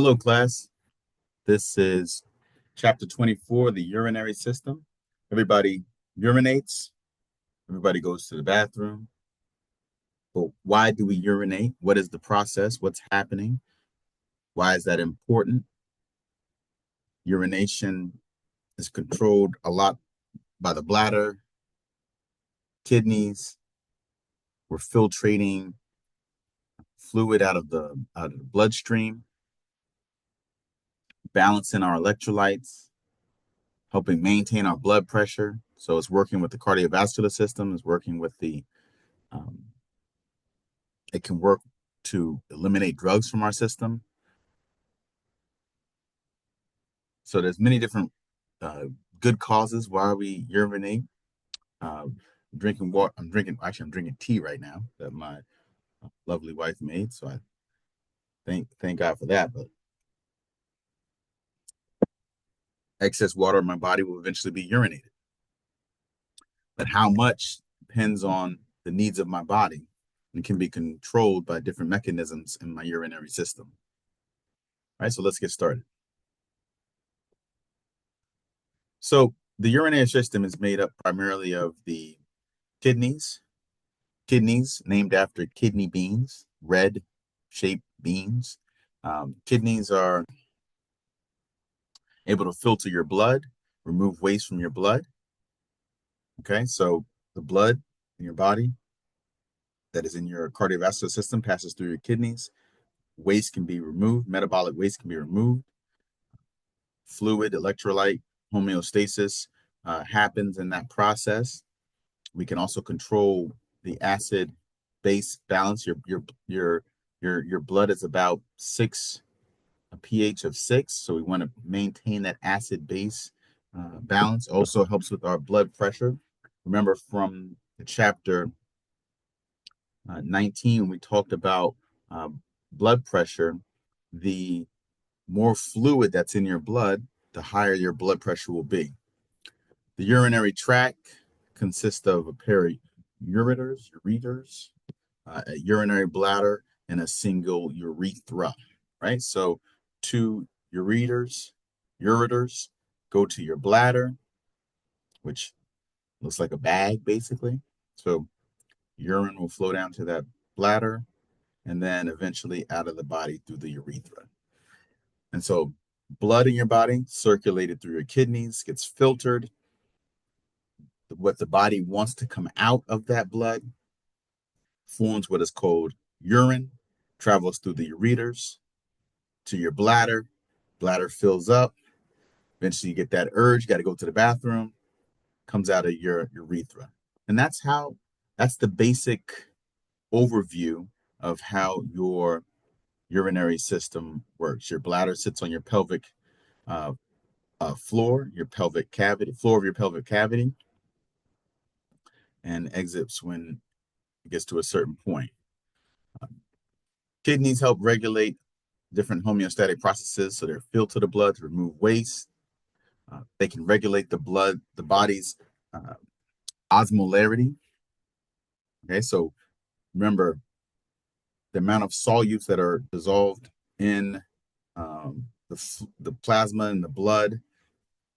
Hello, class. This is chapter 24, the urinary system. Everybody urinates, everybody goes to the bathroom. But why do we urinate? What is the process? What's happening? Why is that important? Urination is controlled a lot by the bladder, kidneys. We're filtrating fluid out of the bloodstream, balancing our electrolytes, helping maintain our blood pressure. So it's working with the cardiovascular system, it's working with um, it can work to eliminate drugs from our system. So there's many different uh, good causes why we urinate. Uh, drinking water. I'm drinking tea right now that my lovely wife made. So I thank God for that. But excess water in my body will eventually be urinated. But how much depends on the needs of my body and can be controlled by different mechanisms in my urinary system. All right, so let's get started. So the urinary system is made up primarily of the kidneys, kidneys named after kidney beans, red shaped beans. Kidneys are able to filter your blood, remove waste from your blood. Okay, so the blood in your body that is in your cardiovascular system passes through your kidneys. Waste can be removed, metabolic waste can be removed. Fluid, electrolyte, homeostasis happens in that process. We can also control the acid base balance. Your blood is about a pH of 6, so we want to maintain that acid base balance. Also helps with our blood pressure. Remember from the chapter 19, we talked about uh, blood pressure. The more fluid that's in your blood, the higher your blood pressure will be. The urinary tract consists of a pair of ureters, a urinary bladder, and a single urethra, right? So two ureters go to your bladder, which looks like a bag basically. So urine will flow down to that bladder and then eventually out of the body through the urethra. And so blood in your body circulated through your kidneys, gets filtered. What the body wants to come out of that blood forms what is called urine, travels through the ureters to your bladder. Bladder fills up. Eventually, you get that urge, you got to go to the bathroom, comes out of your urethra. And that's the basic overview of how your urinary system works. Your bladder sits on your pelvic uh, floor, your pelvic cavity, floor of your pelvic cavity, and exits when it gets to a certain point. Kidneys help regulate different homeostatic processes, so they're filter the blood to remove waste. They can regulate the body's uh, osmolarity. Okay, so remember the amount of solutes that are dissolved in the plasma and the blood.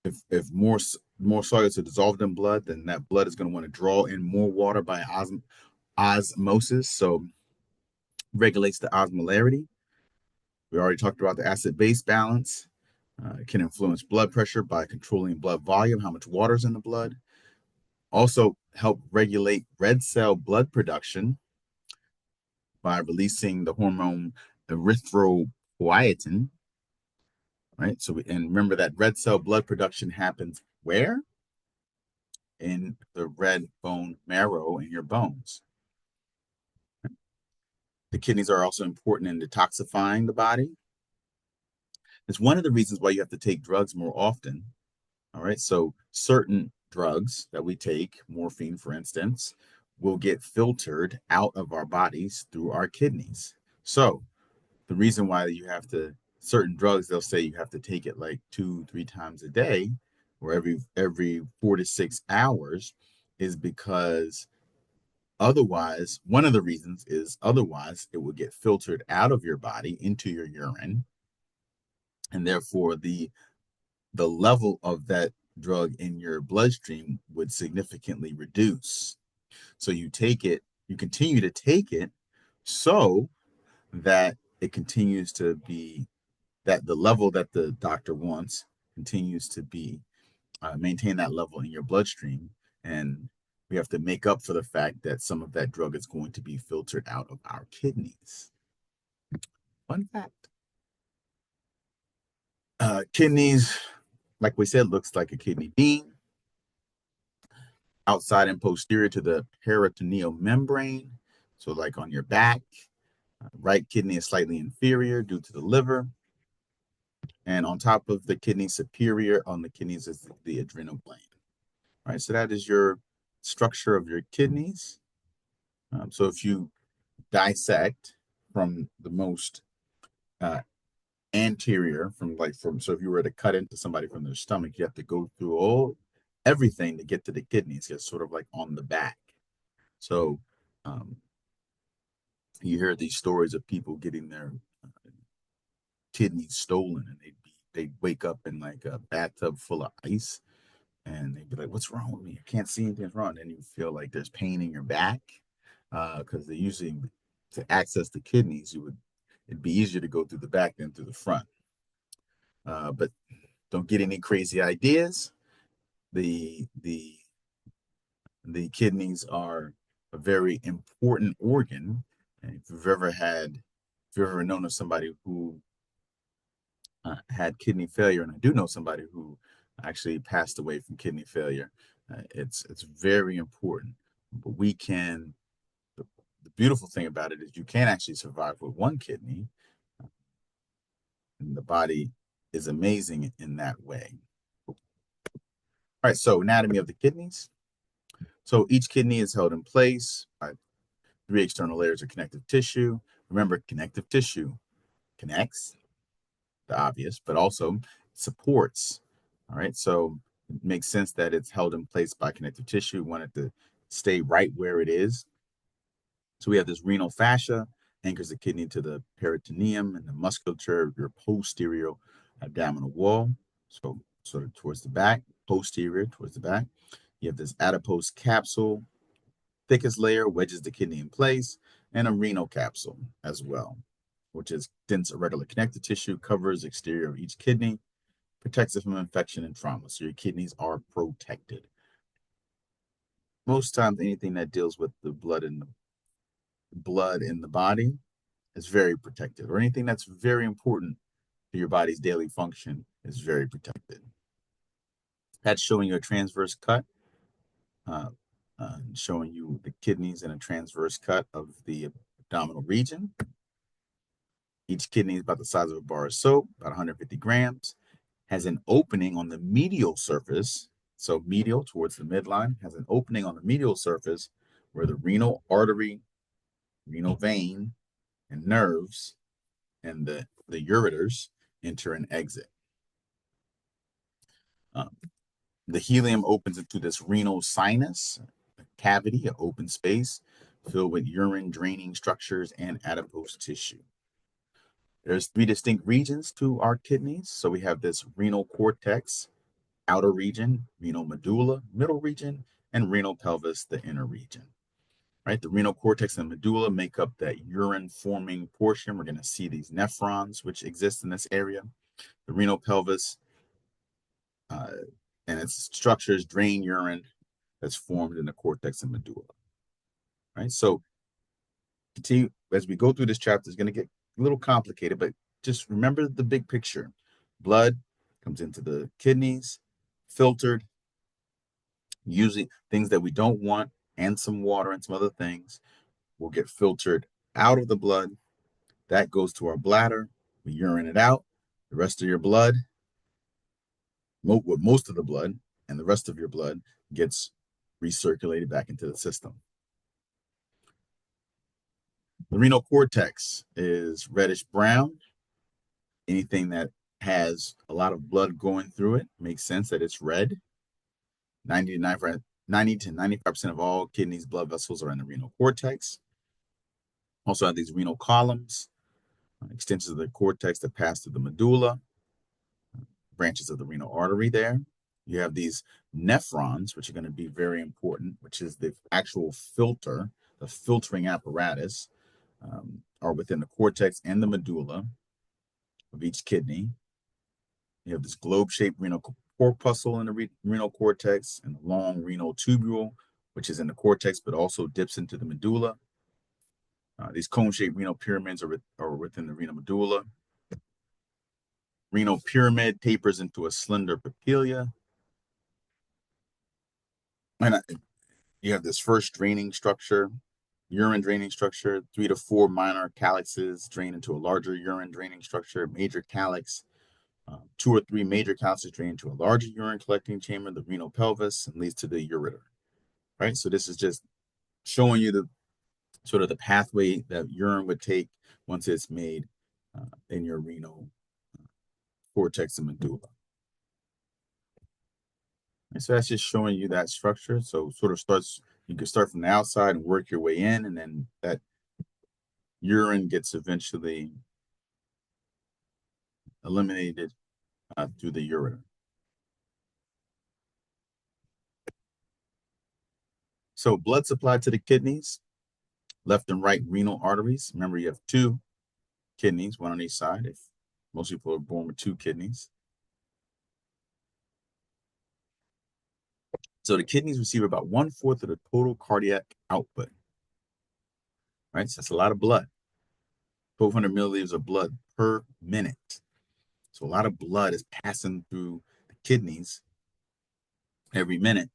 If more solutes are dissolved in blood, then that blood is going to want to draw in more water by osmosis. So regulates the osmolarity. We already talked about the acid base balance. It can influence blood pressure by controlling blood volume, how much water is in the blood. Also help regulate red cell blood production by releasing the hormone erythropoietin, right? And remember that red cell blood production happens where? In the red bone marrow in your bones. The kidneys are also important in detoxifying the body. It's one of the reasons why you have to take drugs more often. All right. So certain drugs that we take, morphine, for instance, will get filtered out of our bodies through our kidneys. So the reason why you have to certain drugs, they'll say you have to take it like 2-3 times a day or every 4 to 6 hours, is because otherwise, one of the reasons is otherwise it will get filtered out of your body into your urine. and therefore the level of that drug in your bloodstream would significantly reduce. So you continue to take it so that it continues to be that the level that the doctor wants continues to be maintain that level in your bloodstream. And we have to make up for the fact that some of that drug is going to be filtered out of our kidneys. Fun fact. Kidneys, like we said, looks like a kidney bean, outside and posterior to the peritoneal membrane. So, like on your back, right kidney is slightly inferior due to the liver. And on top of the kidney, superior on the kidneys is the adrenal gland. All right, so that is your structure of your kidneys. So if you dissect from the most uh, anterior, so if you were to cut into somebody from their stomach, you have to go through everything to get to the kidneys. It's sort of like on the back. So um, you hear these stories of people getting their kidneys stolen, and they'd wake up in like a bathtub full of ice, and they'd be like, "What's wrong with me? I can't see anything's wrong." And you feel like there's pain in your back because they usually to access the kidneys, it'd be easier to go through the back than through the front. But don't get any crazy ideas. The the the kidneys are a very important organ. And if you've ever known of somebody who had kidney failure, and I do know somebody who actually passed away from kidney failure, it's very important. But the beautiful thing about it is you can actually survive with one kidney, and the body is amazing in that way. All right, so anatomy of the kidneys. So each kidney is held in place by three external layers of connective tissue. Remember, connective tissue connects, the obvious, but also supports. All right, so it makes sense that it's held in place by connective tissue. We want it to stay right where it is. So we have this renal fascia, anchors the kidney to the peritoneum and the musculature of your posterior abdominal wall. So sort of towards the back, posterior towards the back. You have this adipose capsule, thickest layer, wedges the kidney in place, and a renal capsule as well, which is dense irregular connective tissue, covers the exterior of each kidney, protects it from infection and trauma. So your kidneys are protected. Most times, anything that deals with the blood in the body is very protected, or anything that's very important to your body's daily function is very protected. That's showing you a transverse cut, uh, showing you the kidneys in a transverse cut of the abdominal region. Each kidney is about the size of a bar of soap, about 150 grams, has an opening on the medial surface. So medial towards the midline has an opening on the medial surface where the renal artery, renal vein, and nerves and the ureters enter and exit. Um, the helium opens into this renal sinus, a cavity, an open space filled with urine draining structures and adipose tissue. There's three distinct regions to our kidneys. So we have this renal cortex, outer region, renal medulla, middle region, and renal pelvis, the inner region. Right? The renal cortex and medulla make up that urine forming portion. We're going to see these nephrons, which exist in this area. The renal pelvis uh, and its structures drain urine that's formed in the cortex and medulla. Right? So continue as we go through this chapter, it's going to get a little complicated, but just remember the big picture. Blood comes into the kidneys, filtered, usually things that we don't want, and some water and some other things will get filtered out of the blood. That goes to our bladder. We urine it out. The rest of your blood, most of the blood, and the rest of your blood gets recirculated back into the system. The renal cortex is reddish brown. Anything that has a lot of blood going through it makes sense that it's red. 90 to 95% of all kidneys' blood vessels are in the renal cortex. Also have these renal columns, extensions of the cortex that pass through the medulla. branches of the renal artery there. You have these nephrons, which are going to be very important, which is the actual filter, the filtering apparatus, are within the cortex and the medulla of each kidney. You have this globe-shaped renal corpuscle in the renal cortex and the long renal tubule, which is in the cortex but also dips into the medulla. These cone-shaped renal pyramids are within the renal medulla. Renal pyramid tapers into a slender papilla. And you have this first draining structure, urine draining structure, 3 to 4 minor calyxes drain into a larger urine draining structure, major calyx. 2 or 3 major calyxes drain into a larger urine collecting chamber, the renal pelvis, and leads to the ureter. Right. So this is just showing you the sort of the pathway that urine would take once it's made in your renal cortex and medulla. And so that's just showing you that structure. So sort of you can start from the outside and work your way in, and then that urine gets eventually eliminated through the ureter. So blood supply to the kidneys, left and right renal arteries. Remember, you have 2 kidneys, one on each side. If most people are born with 2 kidneys. So the kidneys receive about 1/4 of the total cardiac output. Right? So that's a lot of blood. 1,200 milliliters of blood per minute. So a lot of blood is passing through the kidneys every minute.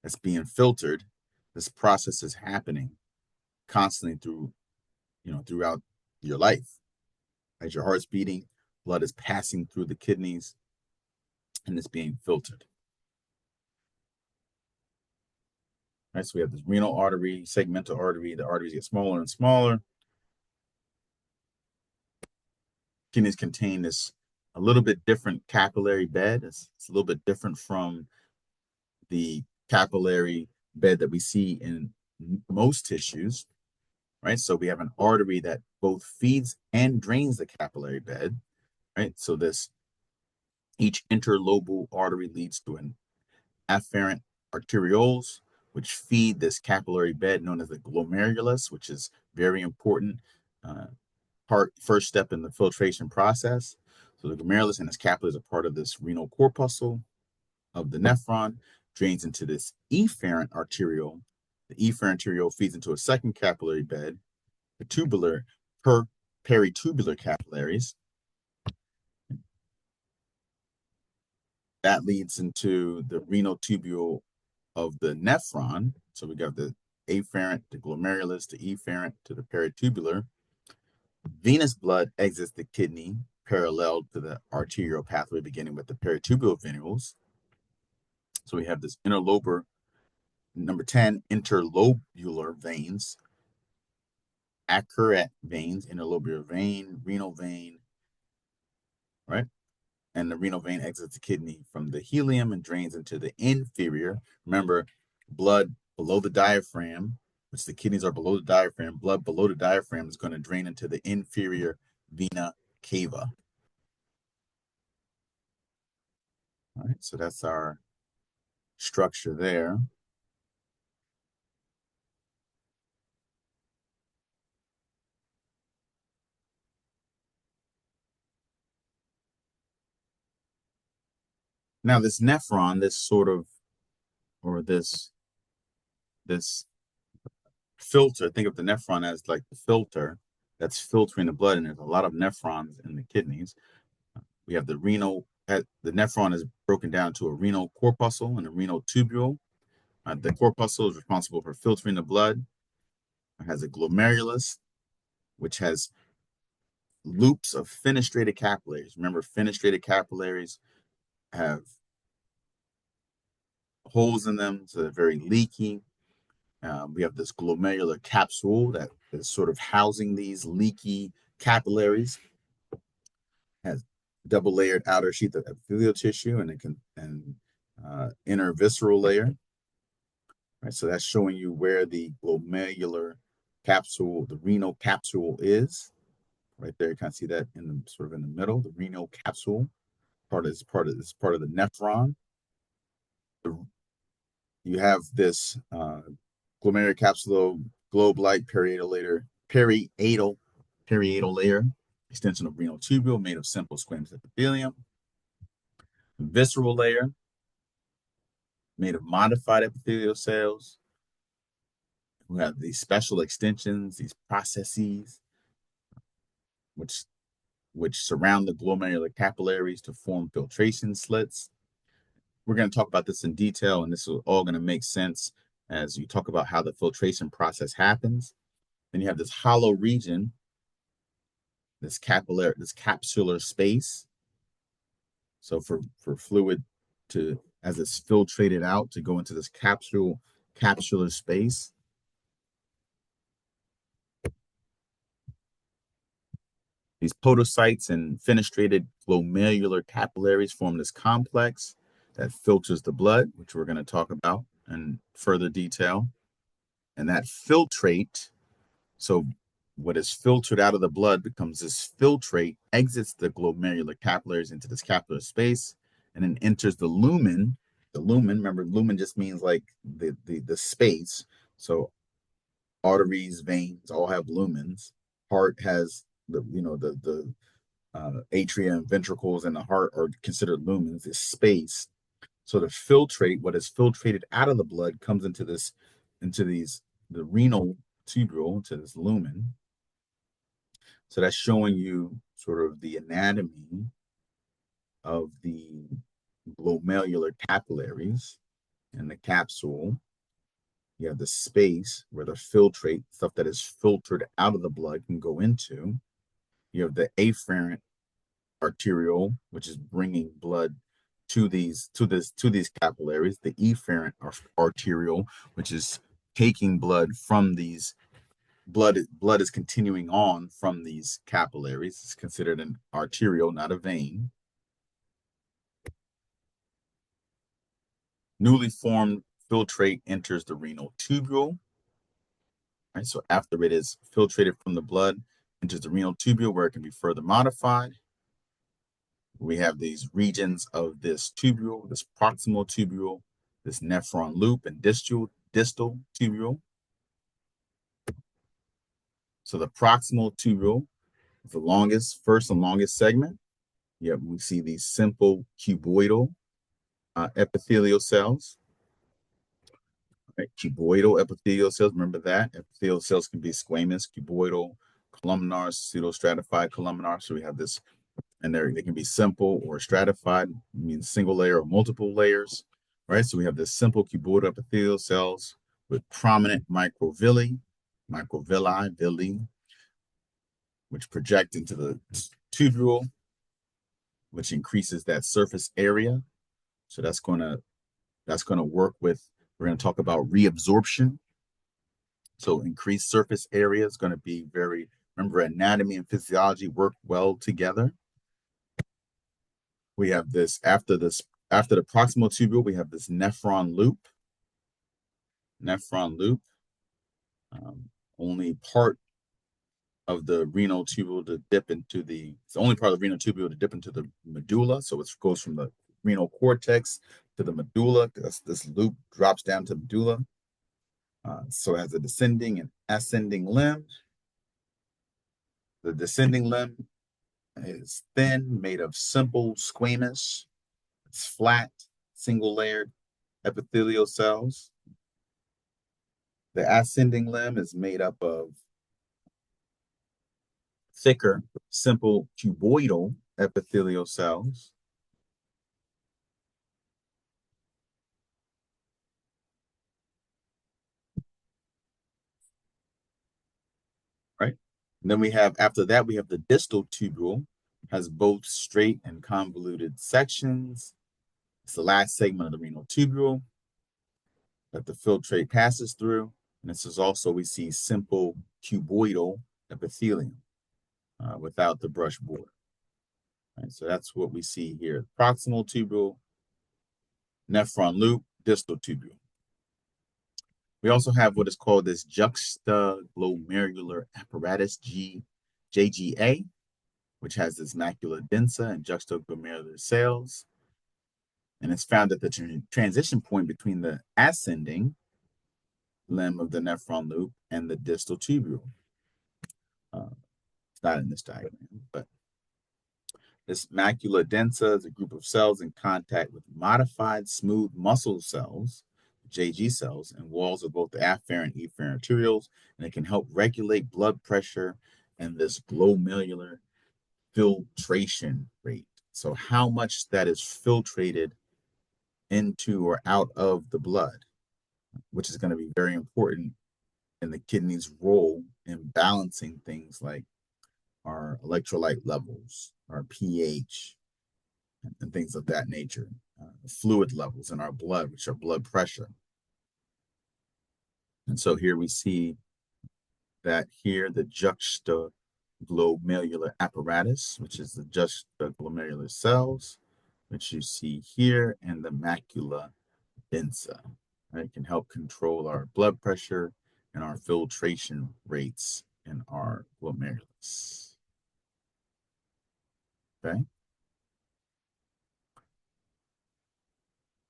That's being filtered. This process is happening constantly throughout your life. As your heart's beating, blood is passing through the kidneys and it's being filtered. Right, so we have this renal artery, segmental artery. The arteries get smaller and smaller. Kidneys contain this a little bit different capillary bed. It's a little bit different from the capillary bed that we see in most tissues, right? So we have an artery that both feeds and drains the capillary bed, right? So each interlobal artery leads to an afferent arterioles, which feed this capillary bed known as the glomerulus, which is very important first step in the filtration process. So the glomerulus and its capillaries are part of this renal corpuscle of the nephron, drains into this efferent arteriole. The efferent arteriole feeds into a second capillary bed, the tubular peritubular capillaries. That leads into the renal tubule of the nephron. So we got the afferent, the glomerulus, the efferent to the peritubular. Venous blood exits the kidney parallel to the arterial pathway, beginning with the peritubular venules. So we have this interlobar, number 10, interlobular veins, accurate veins, interlobular vein, renal vein, right? And the renal vein exits the kidney from the ileum and drains into the inferior. Remember, blood below the diaphragm, which the kidneys are below the diaphragm, blood below the diaphragm is going to drain into the inferior vena cava. All right, so that's our structure there. Now, this nephron, this filter, think of the nephron as like the filter that's filtering the blood, and there's a lot of nephrons in the kidneys. We have the nephron is broken down to a renal corpuscle and a renal tubule. The corpuscle is responsible for filtering the blood. It has a glomerulus, which has loops of fenestrated capillaries. Remember, fenestrated capillaries have holes in them, so they're very leaky. We have this glomerular capsule that is sort of housing these leaky capillaries. Has double layered outer sheath of epithelial tissue and inner visceral layer. Right, so that's showing you where the glomerular capsule, the renal capsule is. Right there, you kind of see that in the middle, the renal capsule. Part of the nephron. You have this glomerular capsular globe-like parietal layer, extension of renal tubule made of simple squamous epithelium, visceral layer made of modified epithelial cells. We have these special extensions, these processes, which surround the glomerular capillaries to form filtration slits. We're going to talk about this in detail, and this is all going to make sense as you talk about how the filtration process happens. Then you have this hollow region, this capsular space. So for fluid to, as it's filtrated out, to go into this capsular space. These podocytes and fenestrated glomerular capillaries form this complex that filters the blood, which we're going to talk about in further detail. And that filtrate, so what is filtered out of the blood becomes this filtrate, exits the glomerular capillaries into this capillary space, and then enters the lumen. The lumen, remember, lumen just means like the space. So arteries, veins all have lumens. Heart has the atria and ventricles and the heart are considered lumens, this space. So to filtrate what is filtrated out of the blood comes into the renal tubule, to this lumen. So that's showing you sort of the anatomy of the glomerular capillaries and the capsule. You have the space where the filtrate, stuff that is filtered out of the blood, can go into. You have the afferent arteriole, which is bringing blood to these capillaries. The efferent arteriole, which is taking blood from these blood is continuing on from these capillaries. It's considered an arteriole, not a vein. Newly formed filtrate enters the renal tubule. Right, so after it is filtrated from the blood, enters the renal tubule where it can be further modified. We have these regions of this tubule, this proximal tubule, this nephron loop, and distal tubule. So the proximal tubule is the first and longest segment. Yep, we see these simple cuboidal epithelial cells. Right, cuboidal epithelial cells, remember that. Epithelial cells can be squamous, cuboidal, columnar, pseudostratified columnar. So we have this, and they can be simple or stratified, means single layer or multiple layers, right? So we have this simple cuboidal epithelial cells with prominent villi, which project into the tubule, which increases that surface area. So that's going to work with, we're going to talk about reabsorption. So increased surface area is going to be remember, anatomy and physiology work well together. We have after the proximal tubule, we have this nephron loop. Only part of the renal tubule to dip into it's the only part of the renal tubule to dip into the medulla. So it goes from the renal cortex to the medulla. This loop drops down to the medulla. So it has a descending and ascending limb. The descending limb is thin, made of simple squamous. It's flat, single-layered epithelial cells. The ascending limb is made up of thicker, simple cuboidal epithelial cells. Right? And then after that, we have the distal tubule, has both straight and convoluted sections. It's the last segment of the renal tubule that the filtrate passes through. And this is also, we see simple cuboidal epithelium without the brush border. Right, so that's what we see here. Proximal tubule, nephron loop, distal tubule. We also have what is called this juxtaglomerular apparatus, JGA. which has this macula densa and juxtaglomerular cells. And it's found at the transition point between the ascending limb of the nephron loop and the distal tubule. It's not in this diagram, but this macula densa is a group of cells in contact with modified smooth muscle cells, JG cells, and walls of both the afferent and efferent arterioles, and it can help regulate blood pressure and this glomerular filtration rate. So, how much that is filtrated into or out of the blood, which is going to be very important in the kidney's role in balancing things like our electrolyte levels, our pH, and things of that nature, fluid levels in our blood, which are blood pressure. And so here we see that here the juxtaglomerular apparatus, which is the juxtaglomerular cells, which you see here, and the macula densa, right, can help control our blood pressure and our filtration rates in our glomerulus. Okay.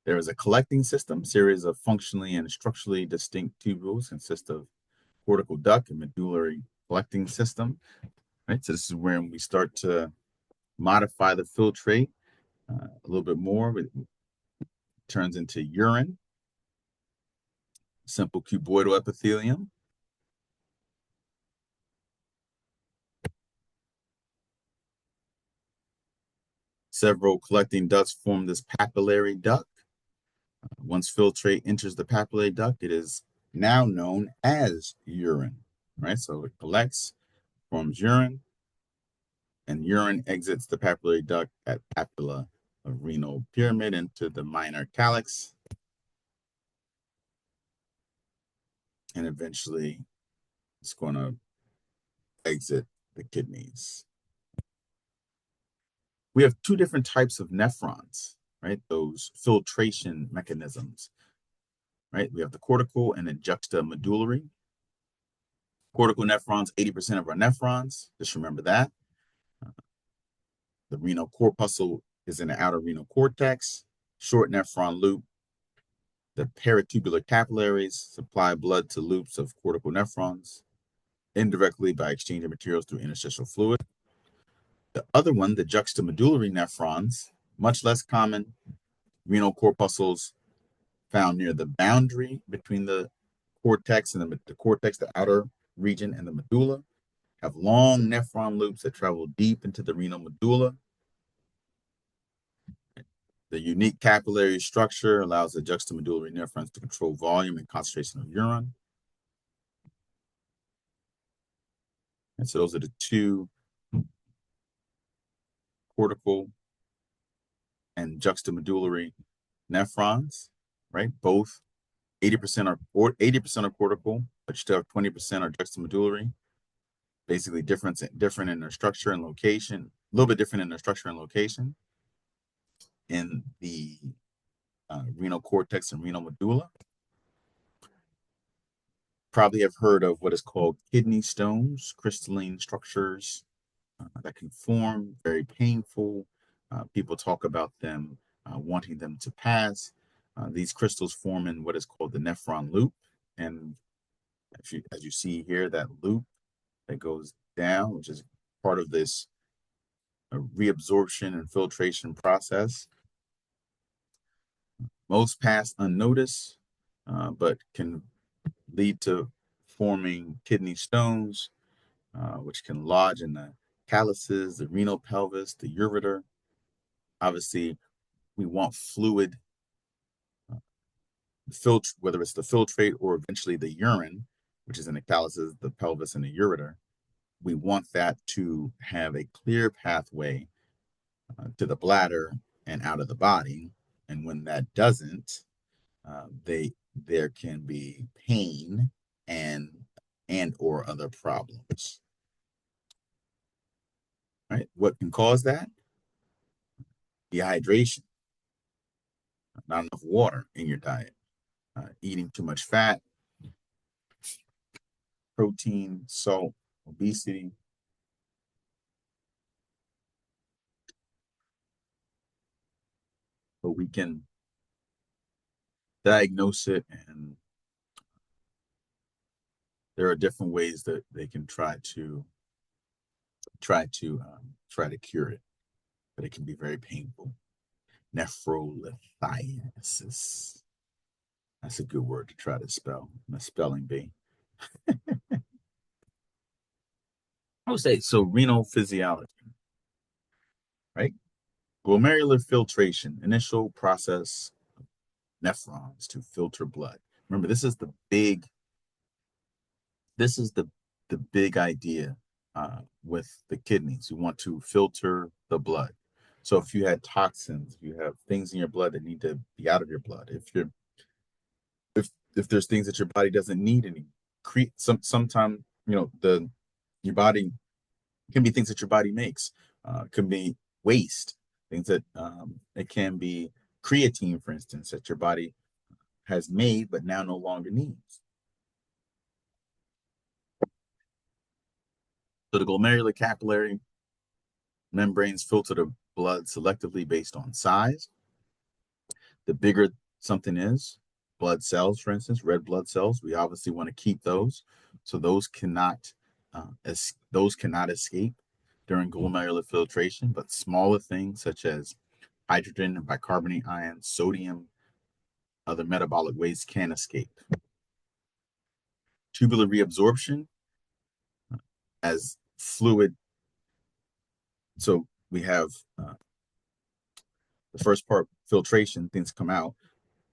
There is a collecting system. Series of functionally and structurally distinct tubules consist of cortical duct and medullary collecting system. Right. So this is when we start to modify the filtrate a little bit more. It turns into urine, simple cuboidal epithelium. Several collecting ducts form this papillary duct. Once filtrate enters the papillary duct, it is now known as urine, right? So it collects, forms urine, and urine exits the papillary duct at papilla of renal pyramid into the minor calyx, and eventually it's going to exit the kidneys. We have two different types of nephrons, right? Those filtration mechanisms, right? We have the cortical and the juxtamedullary. Cortical nephrons, 80% of our nephrons. Just remember that. The renal corpuscle is in the outer renal cortex. Short nephron loop. The peritubular capillaries supply blood to loops of cortical nephrons indirectly by exchanging materials through interstitial fluid. The other one, the juxtamedullary nephrons, much less common. Renal corpuscles found near the boundary between the cortex and the cortex, the outer region, and the medulla, have long nephron loops that travel deep into the renal medulla. The unique capillary structure allows the juxtamedullary nephrons to control volume and concentration of urine. And so those are the two cortical and juxtamedullary nephrons, right? Both 80% are cortical, but you still have 20% are juxtamedullary. Basically different in their structure and location, a little bit different in their structure and location in the renal cortex and renal medulla. Probably have heard of what is called kidney stones, crystalline structures that can form, very painful. People talk about them wanting them to pass. These crystals form in what is called the nephron loop. And as you see here, that loop that goes down, which is part of this reabsorption and filtration process. Most pass unnoticed, but can lead to forming kidney stones, which can lodge in the calyces, the renal pelvis, the ureter. Obviously, we want fluid, whether it's the filtrate or eventually the urine, which is in the calyces, the pelvis, and the ureter. We want that to have a clear pathway to the bladder and out of the body. And when that doesn't, there can be pain and or other problems. Right? What can cause that? Dehydration, not enough water in your diet, eating too much fat, protein, salt, obesity. we can diagnose it, and there are different ways that they can try to cure it, but it can be very painful. Nephrolithiasis. That's a good word to try to spell. My spelling bee. I would say so. Renal physiology, right? Glomerular filtration, initial process of nephrons to filter blood. Remember, this is the big idea with the kidneys. You want to filter the blood. So if you had toxins, if you have things in your blood that need to be out of your blood, if there's things that your body doesn't need any, create sometime the your body can be things that your body makes. Can be waste, things that it can be creatine, for instance, that your body has made but now no longer needs. So the glomerular capillary membranes filter the blood selectively based on size. The bigger something is, blood cells, for instance, red blood cells, we obviously want to keep those. So those cannot escape during glomerular filtration, but smaller things such as hydrogen and bicarbonate ions, sodium, other metabolic waste can escape. Tubular reabsorption as fluid. So we have the first part, filtration, things come out.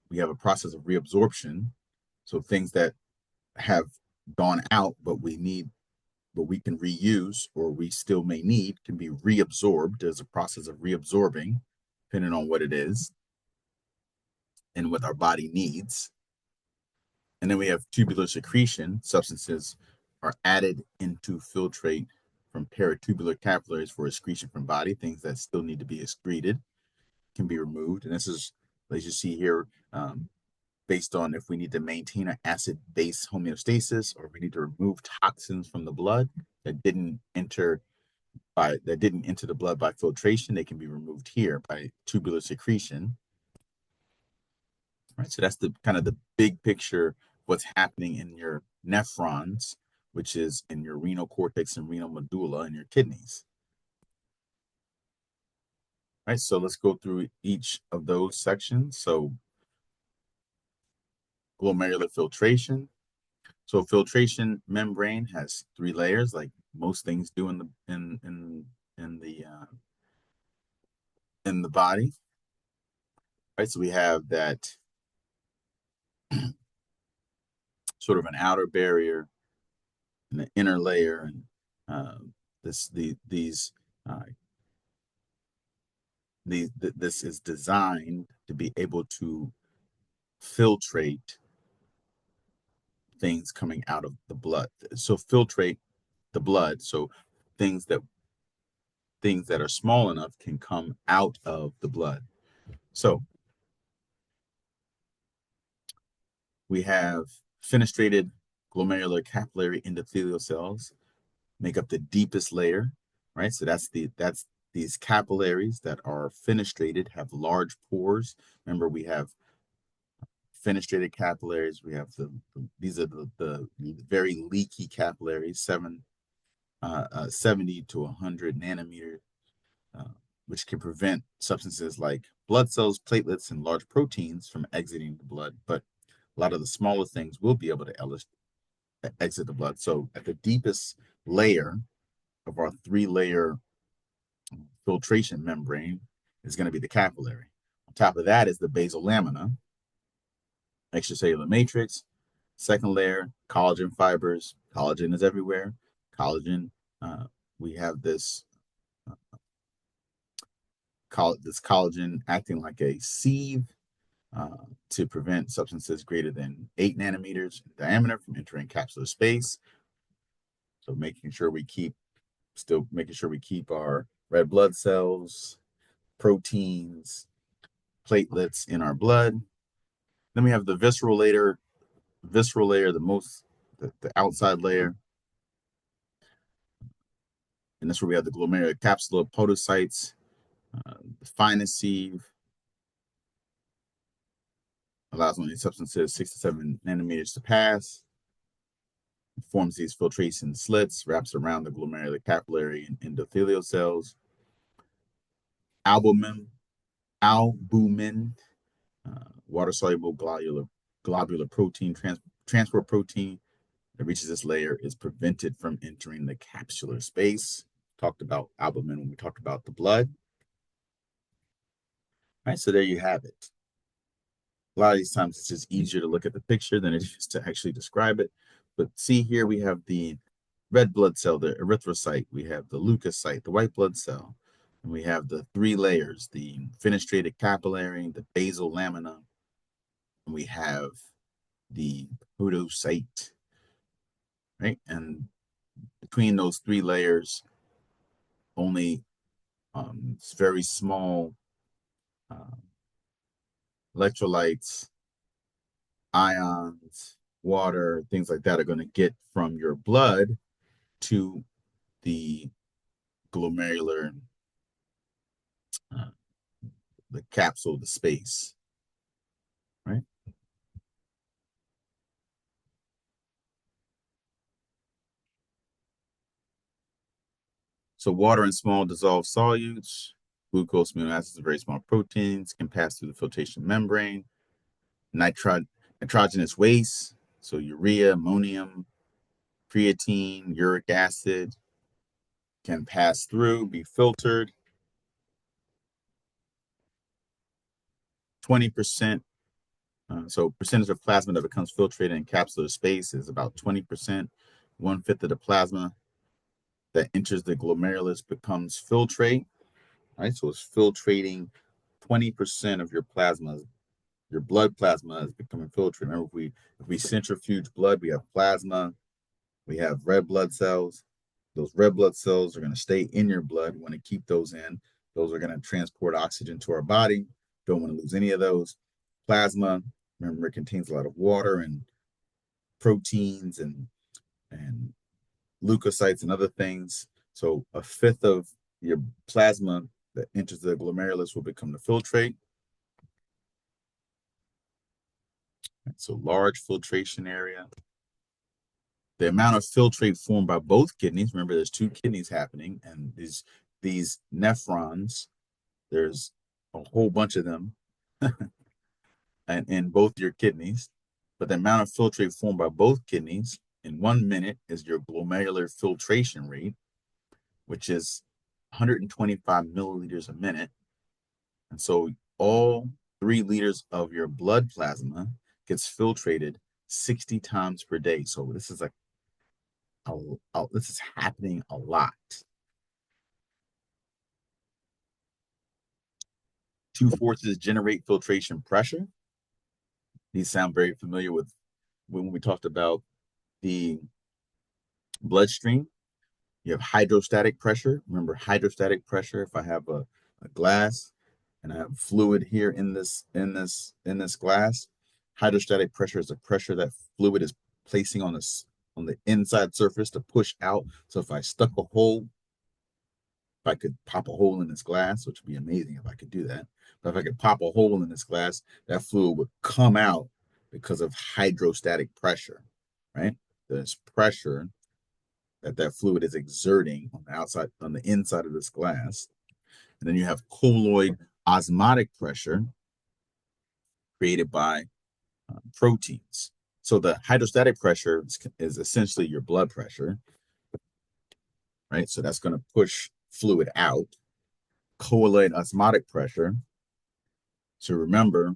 We have a process of reabsorption. So things that have gone out, but we can reuse or we still may need can be reabsorbed. There's a process of reabsorbing, depending on what it is and what our body needs. And then we have tubular secretion. Substances are added into filtrate from peritubular capillaries for excretion from body. Things that still need to be excreted can be removed. And this is, as you see here, based on if we need to maintain an acid base homeostasis or we need to remove toxins from the blood that didn't enter the blood by filtration, they can be removed here by tubular secretion. Right, so that's the kind of the big picture of what's happening in your nephrons, which is in your renal cortex and renal medulla in your kidneys. Right, so let's go through each of those sections. So glomerular filtration. So filtration membrane has three layers, like most things do in the body. Right, so we have that sort of an outer barrier and an inner layer, and these uh, this is designed to be able to filtrate things coming out of the blood. So filtrate the blood, so things that things that are small enough can come out of the blood. So we have fenestrated glomerular capillary endothelial cells make up the deepest layer, right? So that's these capillaries that are fenestrated have large pores. Remember, we have fenestrated capillaries. We have these are the very leaky capillaries, 70 to 100 nanometer, uh, which can prevent substances like blood cells, platelets, and large proteins from exiting the blood. But a lot of the smaller things will be able to exit the blood. So at the deepest layer of our three-layer filtration membrane is going to be the capillary. On top of that is the basal lamina, extracellular matrix. Second layer, collagen fibers. Collagen is everywhere. Collagen, uh, we have this collagen acting like a sieve to prevent substances greater than 8 nanometers in diameter from entering capsular space. So making sure we keep our red blood cells, proteins, platelets in our blood. Then we have the visceral layer, the outside layer, and that's where we have the glomerular capsular podocytes, the finest sieve, allows only substances 6 to 7 nanometers to pass, forms these filtration slits, wraps around the glomerular capillary and endothelial cells. Albumin, albumin, water-soluble globular protein, transport protein that reaches this layer is prevented from entering the capsular space. Talked about albumin when we talked about the blood. All right, so there you have it. A lot of these times it's just easier to look at the picture than it is to actually describe it. But see here we have the red blood cell, the erythrocyte, we have the leukocyte, the white blood cell, and we have the three layers, the fenestrated capillary, the basal lamina, and we have the podocyte, right? And between those three layers, only very small uh, electrolytes, ions, water, things like that are going to get from your blood to the glomerular, uh, the capsule, the space, right? So water and small dissolved solutes, glucose, amino acids, and very small proteins can pass through the filtration membrane. Nitrogenous waste, so urea, ammonium, creatine, uric acid, can pass through, be filtered. 20%, so percentage of plasma that becomes filtrated in capsular space is about 20%. 1/5 of the plasma that enters the glomerulus becomes filtrate, right? So it's filtrating 20% of your plasma. Your blood plasma is becoming filtrated. Remember, if we centrifuge blood, we have plasma, we have red blood cells. Those red blood cells are going to stay in your blood. We want to keep those in. Those are going to transport oxygen to our body. Don't want to lose any of those. Plasma, remember, it contains a lot of water and proteins and leukocytes and other things. So 1/5 of your plasma that enters the glomerulus will become the filtrate. So large filtration area. The amount of filtrate formed by both kidneys, remember there's two kidneys happening, and these nephrons, there's a whole bunch of them and in both your kidneys. But the amount of filtrate formed by both kidneys in 1 minute is your glomerular filtration rate, which is 125 milliliters a minute. And so all 3 liters of your blood plasma gets filtrated 60 times per day. So this is this is happening a lot. Two forces generate filtration pressure. These sound very familiar with when we talked about the bloodstream. You have hydrostatic pressure. Remember hydrostatic pressure. If I have a glass and I have fluid here in this glass, hydrostatic pressure is the pressure that fluid is placing on the inside surface to push out. So if I stuck a hole, if I could pop a hole in this glass, which would be amazing if I could do that. But if I could pop a hole in this glass, that fluid would come out because of hydrostatic pressure, right? There's pressure that fluid is exerting on the outside, on the inside of this glass. And then you have colloid osmotic pressure created by proteins. So the hydrostatic pressure is essentially your blood pressure, right? So that's going to push fluid out. Colloid osmotic pressure. So remember,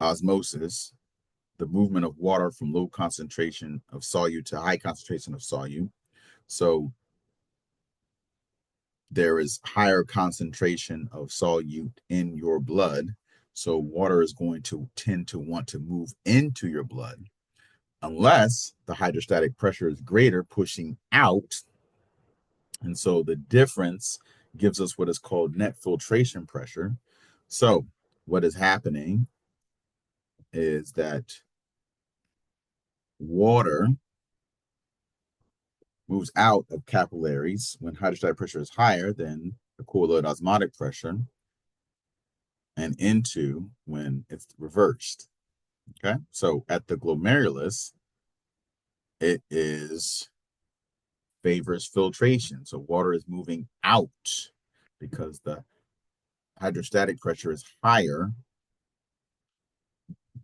osmosis, the movement of water from low concentration of solute to high concentration of solute. So there is higher concentration of solute in your blood. So water is going to tend to want to move into your blood unless the hydrostatic pressure is greater, pushing out. And so the difference gives us what is called net filtration pressure. So what is happening is that water moves out of capillaries when hydrostatic pressure is higher than the colloid osmotic pressure. and into when it's reversed. Okay, so at the glomerulus, it is favors filtration. So water is moving out because the hydrostatic pressure is higher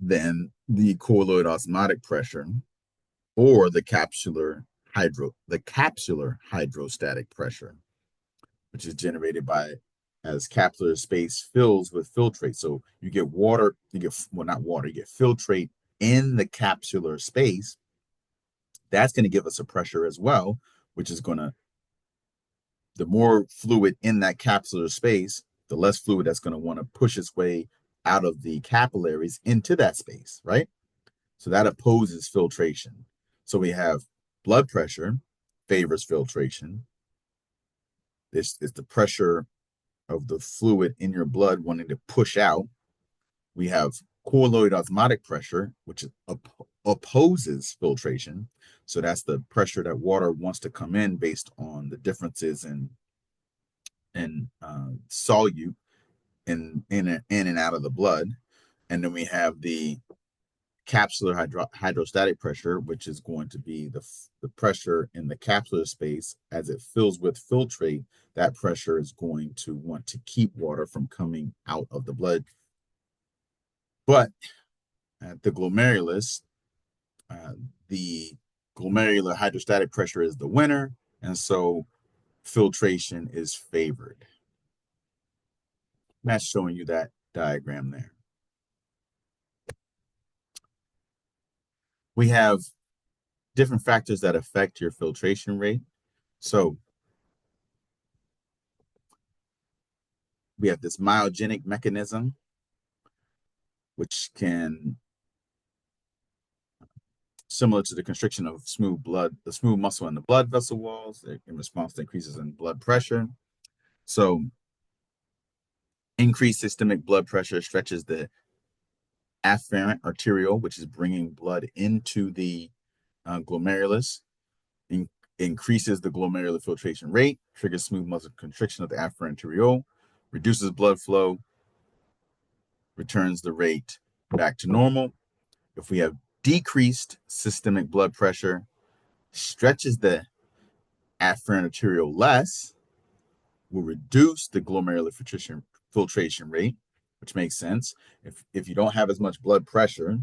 than the colloid osmotic pressure or the capsular hydrostatic pressure, which is generated by as capsular space fills with filtrate. So you get water, well, not water, you get filtrate in the capsular space. That's going to give us a pressure as well, which is going to, the more fluid in that capsular space, the less fluid that's going to want to push its way out of the capillaries into that space, right? So that opposes filtration. So we have blood pressure favors filtration. This is the pressure of the fluid in your blood wanting to push out. We have colloid osmotic pressure, which opposes filtration. So that's the pressure that water wants to come in based on the differences in solute in and out of the blood. And then we have the capsular hydrostatic pressure, which is going to be the pressure in the capsular space as it fills with filtrate. That pressure is going to want to keep water from coming out of the blood. But at the glomerulus, uh, the glomerular hydrostatic pressure is the winner, and so filtration is favored. That's showing you that diagram there. We have different factors that affect your filtration rate. So we have this myogenic mechanism, which can, similar to the constriction of the smooth muscle in the blood vessel walls in response to increases in blood pressure. So increased systemic blood pressure stretches the afferent arteriole, which is bringing blood into the glomerulus, increases the glomerular filtration rate, triggers smooth muscle constriction of the afferent arteriole, reduces blood flow, returns the rate back to normal. If we have decreased systemic blood pressure, stretches the afferent arteriole less, will reduce the glomerular filtration rate, which makes sense. If you don't have as much blood pressure,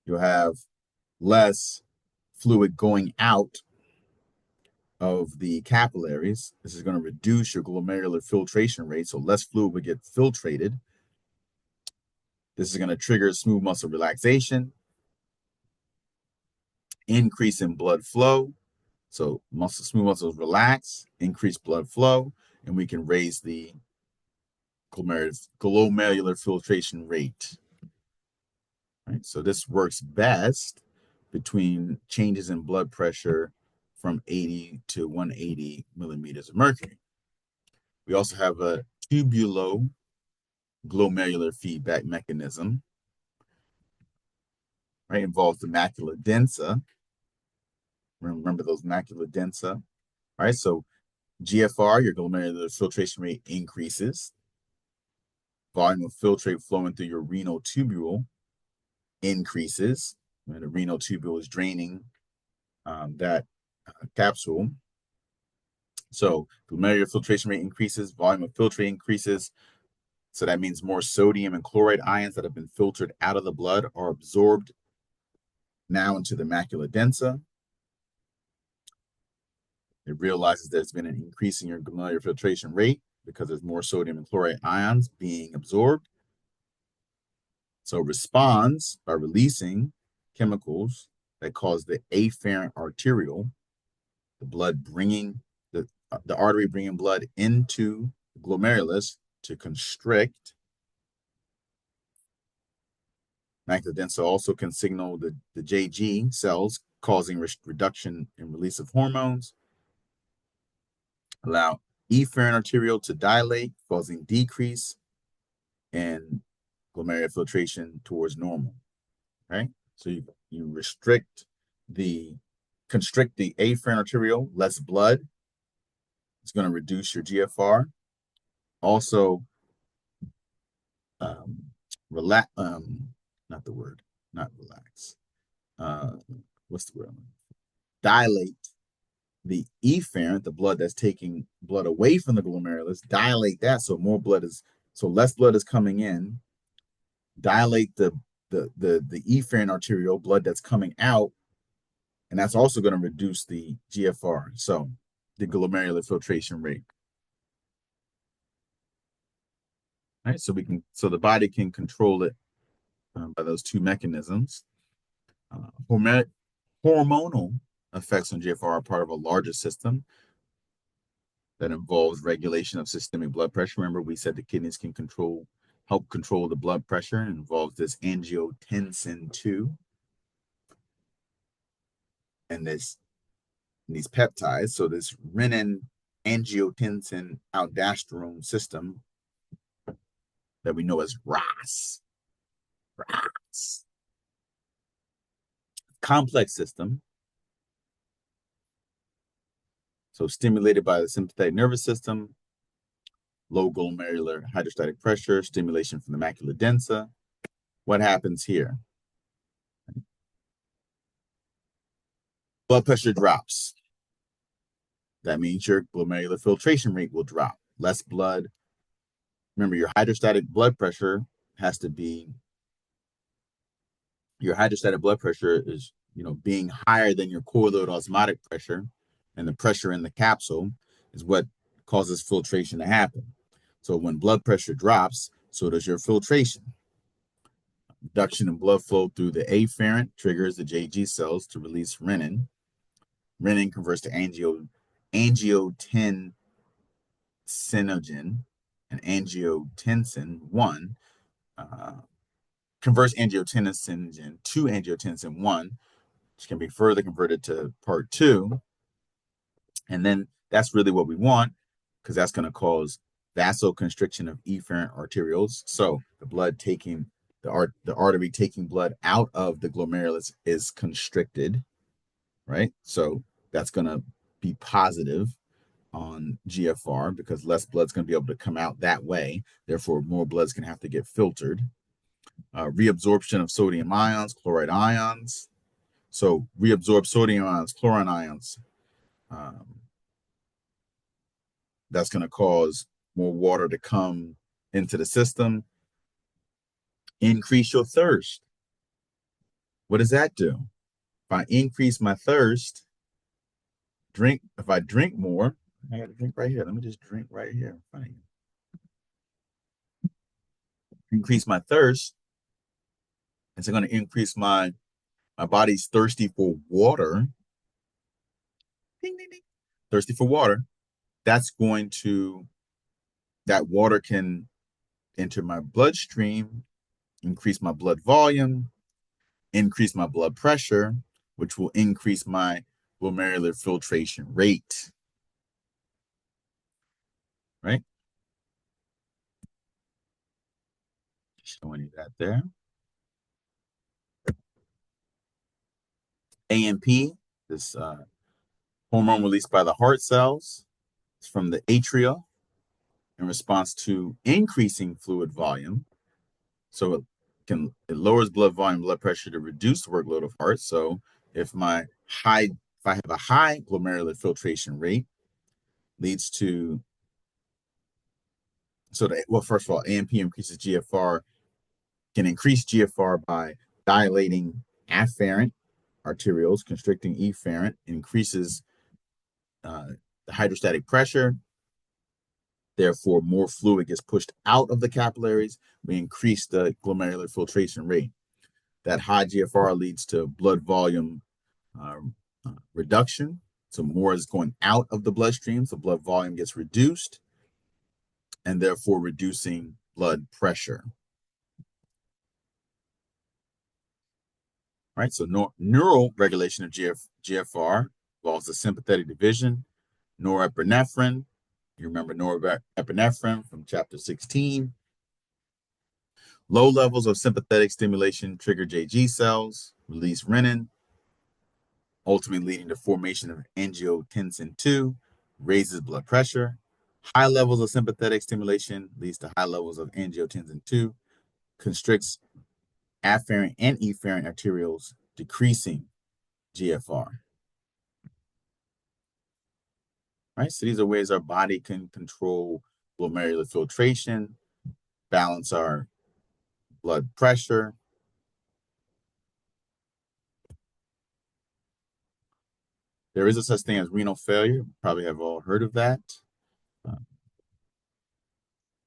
you'll have less fluid going out of the capillaries. This is going to reduce your glomerular filtration rate, so less fluid will get filtrated. This is going to trigger smooth muscle relaxation, increase in blood flow. So smooth muscles relax, increase blood flow, and we can raise the glomerular filtration rate. Right? So this works best between changes in blood pressure from 80 to 180 millimeters of mercury. We also have a tubuloglomerular feedback mechanism, right? Involves the macula densa. Remember those macula densa, right? So GFR, your glomerular filtration rate increases. Volume of filtrate flowing through your renal tubule increases. When the renal tubule is draining that capsule. So glomerular filtration rate increases, volume of filtrate increases. So that means more sodium and chloride ions that have been filtered out of the blood are absorbed now into the macula densa. It realizes there's been an increase in your glomerular filtration rate because there's more sodium and chloride ions being absorbed. So it responds by releasing chemicals that cause the afferent arteriole, the blood bringing the artery bringing blood into the glomerulus to constrict. Macula densa also can signal the JG cells, causing reduction in release of hormones. Allow efferent arteriole to dilate, causing decrease in glomerular filtration towards normal. Right? So you constrict the afferent arteriole, less blood. It's going to reduce your GFR. Also, um, relax, not the word, not relax. Uh, what's the word? Dilate the efferent, the blood that's taking blood away from the glomerulus, dilate that so more blood is, so less blood is coming in, dilate the efferent arteriole blood that's coming out, and that's also going to reduce the GFR, so the glomerular filtration rate. All right, so we can, so the body can control it by those two mechanisms. Hormonal effects on GFR are part of a larger system that involves regulation of systemic blood pressure. Remember, we said the kidneys can help control the blood pressure. It involves this angiotensin 2 and these peptides. So this renin angiotensin aldosterone system that we know as RAS. RAS. Complex system. So stimulated by the sympathetic nervous system, low glomerular hydrostatic pressure, stimulation from the macula densa. What happens here? Blood pressure drops. That means your glomerular filtration rate will drop. Less blood. Remember, your hydrostatic blood pressure has to be, your hydrostatic blood pressure is, being higher than your correlated osmotic pressure, and the pressure in the capsule is what causes filtration to happen. So when blood pressure drops, so does your filtration. Reduction in blood flow through the afferent triggers the JG cells to release renin. Renin converts to angiotensinogen and angiotensin 1, converts angiotensinogen to angiotensin 1, which can be further converted to part 2. And then that's really what we want, because that's going to cause vasoconstriction of efferent arterioles. So the blood taking, the artery taking blood out of the glomerulus is constricted, right? So that's going to be positive on GFR because less blood's going to be able to come out that way. Therefore, more blood's going to have to get filtered. Reabsorption of sodium ions, chloride ions. So reabsorb sodium ions, chloride ions. That's going to cause more water to come into the system. Increase your thirst. What does that do? If I increase my thirst, if I drink more, I got to drink right here. Let me just drink right here. Fine. Increase my thirst. It's going to increase my body's thirsty for water. Ding, ding, ding. Thirsty for water. That water can enter my bloodstream, increase my blood volume, increase my blood pressure, which will increase my glomerular filtration rate. Right? Showing you that there. AMP, this hormone released by the heart cells, it's from the atria in response to increasing fluid volume. So it lowers blood volume, blood pressure to reduce the workload of heart. So if I have a high glomerular filtration rate, leads to, first of all, AMP increases GFR, can increase GFR by dilating afferent arterioles, constricting efferent, increases the hydrostatic pressure. Therefore, more fluid gets pushed out of the capillaries. We increase the glomerular filtration rate. That high GFR leads to blood volume reduction. So more is going out of the bloodstream. So blood volume gets reduced and therefore reducing blood pressure. All right, so neural regulation of GFR involves the sympathetic division, norepinephrine. You remember norepinephrine from chapter 16. Low levels of sympathetic stimulation trigger JG cells, release renin, ultimately leading to formation of angiotensin 2, raises blood pressure. High levels of sympathetic stimulation leads to high levels of angiotensin 2, constricts afferent and efferent arterioles, decreasing GFR. Right? So these are ways our body can control glomerular filtration, balance our blood pressure. There is a such thing as renal failure. You probably have all heard of that. Uh,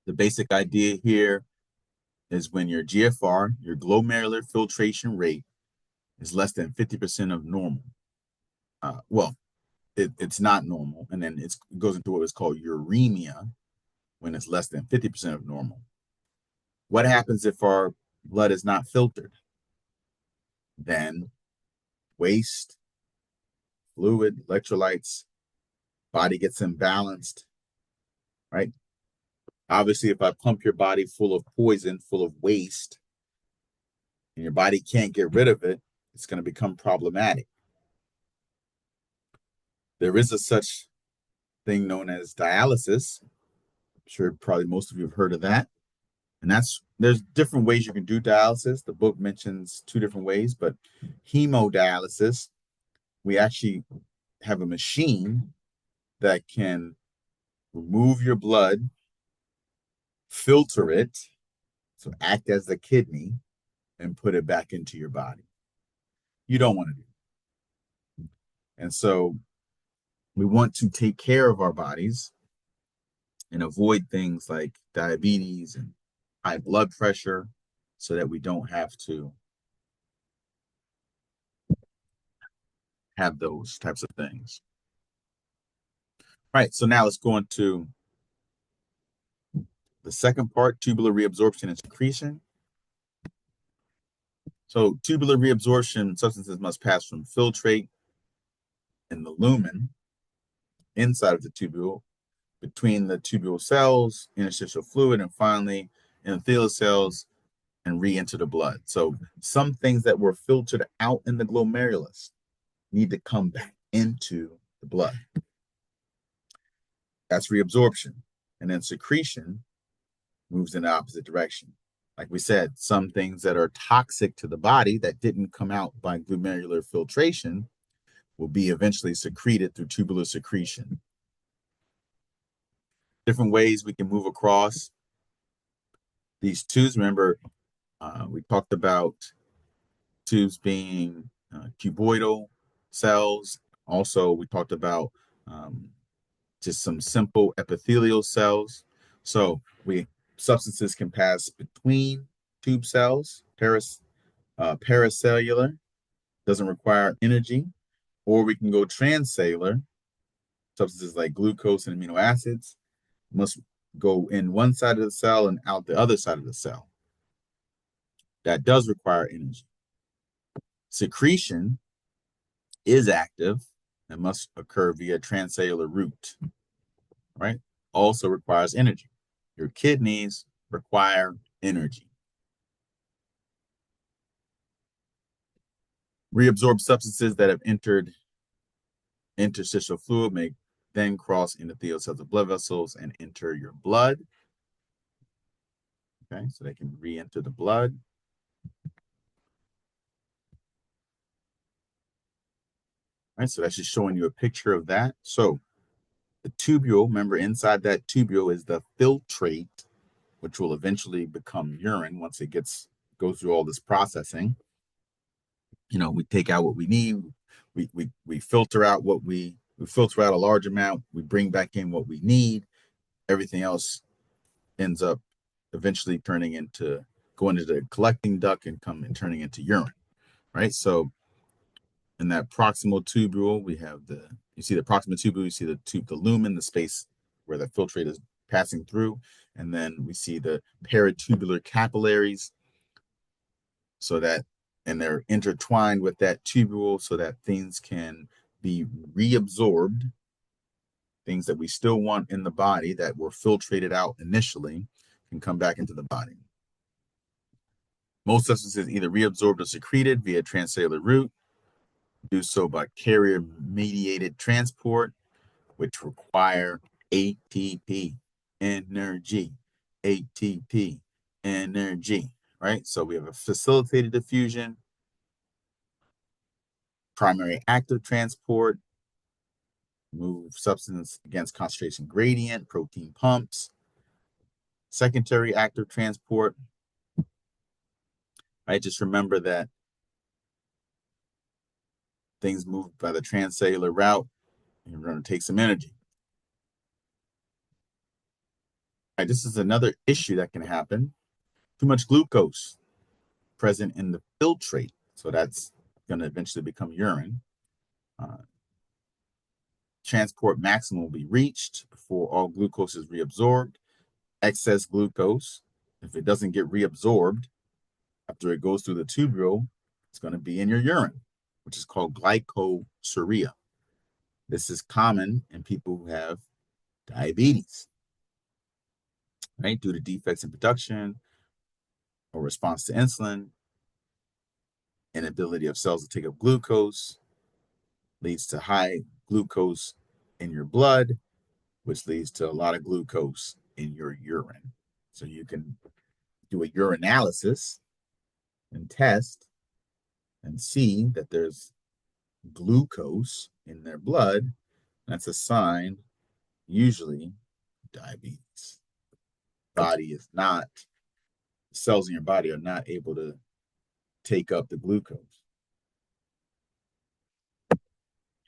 the basic idea here is when your GFR, your glomerular filtration rate, is less than 50% of normal. Well, it's not normal, and then it goes into what is called uremia when it's less than 50% of normal. What happens if our blood is not filtered? Then waste, fluid, electrolytes, body gets imbalanced, right? Obviously, if I pump your body full of poison, full of waste, and your body can't get rid of it, it's going to become problematic. There is a such thing known as dialysis. I'm sure probably most of you have heard of that. And there's different ways you can do dialysis. The book mentions two different ways, but hemodialysis, we actually have a machine that can remove your blood, filter it, so act as the kidney, and put it back into your body. You don't want to do that. And so we want to take care of our bodies and avoid things like diabetes and high blood pressure so that we don't have to have those types of things. Right. So now let's go into the second part, tubular reabsorption and secretion. So tubular reabsorption, substances must pass from filtrate and the lumen inside of the tubule, between the tubule cells, interstitial fluid, and finally endothelial cells and re-enter the blood. So some things that were filtered out in the glomerulus need to come back into the blood. That's reabsorption. And then secretion moves in the opposite direction. Like we said, some things that are toxic to the body that didn't come out by glomerular filtration will be eventually secreted through tubular secretion. Different ways we can move across these tubes. Remember, we talked about tubes being cuboidal cells. Also, we talked about just some simple epithelial cells. So substances can pass between tube cells, paracellular, doesn't require energy, or we can go transcellular, substances like glucose and amino acids must go in one side of the cell and out the other side of the cell. That does require energy. Secretion is active and must occur via transcellular route, right? Also requires energy. Your kidneys require energy. Reabsorbed substances that have entered interstitial fluid may then cross endothelial cells of blood vessels and enter your blood. Okay, so they can re-enter the blood. All right, so that's just showing you a picture of that. So the tubule, remember inside that tubule is the filtrate, which will eventually become urine once it goes through all this processing. We take out what we need. We filter out we filter out a large amount. We bring back in what we need. Everything else ends up eventually going into the collecting duct and turning into urine, right? So in that proximal tubule, you see the proximal tubule, you see the lumen, the space where the filtrate is passing through, and then we see the peritubular capillaries, and they're intertwined with that tubule so that things can be reabsorbed, things that we still want in the body that were filtrated out initially can come back into the body. Most substances either reabsorbed or secreted via transcellular route, do so by carrier-mediated transport, which require ATP, energy, ATP, energy, right? So we have a facilitated diffusion, primary active transport, move substance against concentration gradient, protein pumps, secondary active transport, right? Just remember that things move by the transcellular route, and you're going to take some energy. Right, this is another issue that can happen. Too much glucose present in the filtrate. So that's going to eventually become urine. Transport maximum will be reached before all glucose is reabsorbed. Excess glucose, if it doesn't get reabsorbed after it goes through the tubule, it's going to be in your urine, which is called glycosuria. This is common in people who have diabetes, right? Due to defects in production or response to insulin, inability of cells to take up glucose leads to high glucose in your blood, which leads to a lot of glucose in your urine. So you can do a urinalysis and test and see that there's glucose in their blood. That's a sign, usually, diabetes. Body is not, cells in your body are not able to take up the glucose.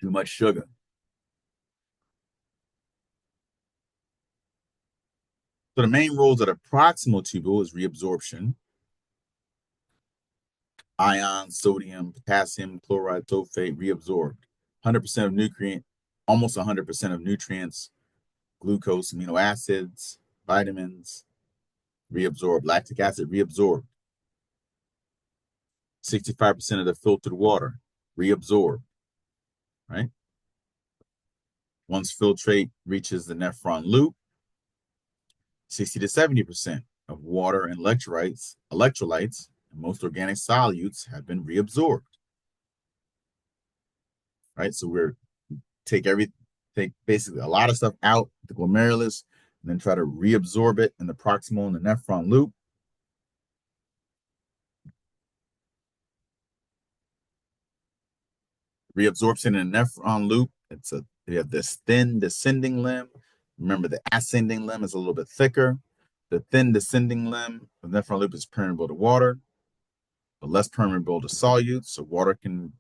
Too much sugar. So the main roles of the proximal tubule is reabsorption. Ions, sodium, potassium, chloride, sulfate, reabsorbed. 100% of nutrient, almost 100% of nutrients, glucose, amino acids, vitamins, reabsorbed. Lactic acid, reabsorbed. 65% of the filtered water, reabsorbed, right? Once filtrate reaches the nephron loop, 60 to 70% of water and electrolytes, and most organic solutes have been reabsorbed, right? So we're take basically a lot of stuff out the glomerulus and then try to reabsorb it in the proximal and the nephron loop. Reabsorption in the nephron loop, you have this thin descending limb. Remember, the ascending limb is a little bit thicker. The thin descending limb of the nephron loop is permeable to water, but less permeable to solutes, so water can